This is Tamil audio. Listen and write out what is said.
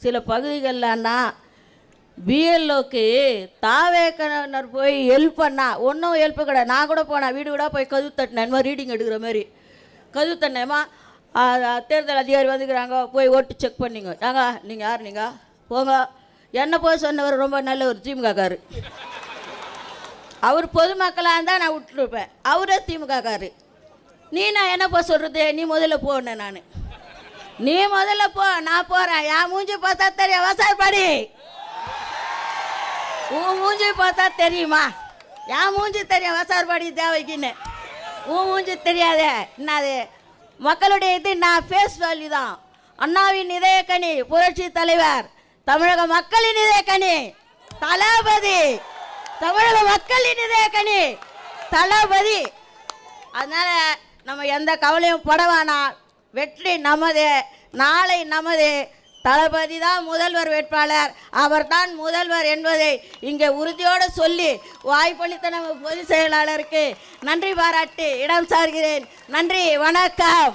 சில பகுதிகளன்னா பிஎல்ஓக்கு தாவேக்கனர் போய் ஹெல்ப் பண்ணா ஒன்றும் ஹெல்ப்பு கிடையாது. நான் கூட போனேன், வீடு கூட போய் கதவு தட்டினேன், இந்த மாதிரி ரீடிங் எடுக்கிற மாதிரி கதவு தட்டினேம்மா. தேர்தல் அதிகாரி வந்துக்கிறாங்க, போய் ஓட்டு செக் பண்ணிங்க. ஏங்க நீங்கள் யார், நீங்கள் போங்க. என்ன போய் சொன்னவர் ரொம்ப நல்ல ஒரு திமுகக்காரு. அவர் பொதுமக்களாக இருந்தால் நான் விட்டுருப்பேன், அவரே திமுகக்காரு. நான் என்ன போய் சொல்கிறது, நீ முதல்ல போனேன். நீ முதல்ல போ, நான் போகிறேன். என் மூஞ்சி பார்த்தா தெரியும், விவசாயப்படி உன் மூஞ்சி பார்த்தா தெரியுமா? என் மூஞ்சி தெரியும், விவசாயப்படி தேவைக்குன்னு. உன் மூஞ்சி தெரியாதே என்னது? மக்களுடைய இது நான் ஃபேஸ் வேல்யூ தான். அண்ணாவின் இதயக்கனி புரட்சி தலைவர், தமிழக மக்களின் இதயக்கனி தளபதி, தமிழக மக்களின் இதயக்கனி தளபதி. அதனால் நம்ம எந்த கவலையும் பட வேணாம். வெற்றி நமது, நாளை நமது. தளபதி தான் முதல்வர் வேட்பாளர், அவர்தான் முதல்வர் என்பதை இங்கே உறுதியோடு சொல்லி வாய்ப்பளித்த நம்ம பொதுச் செயலாளருக்கு நன்றி பாராட்டி இடம் சார்கிறேன். நன்றி, வணக்கம்.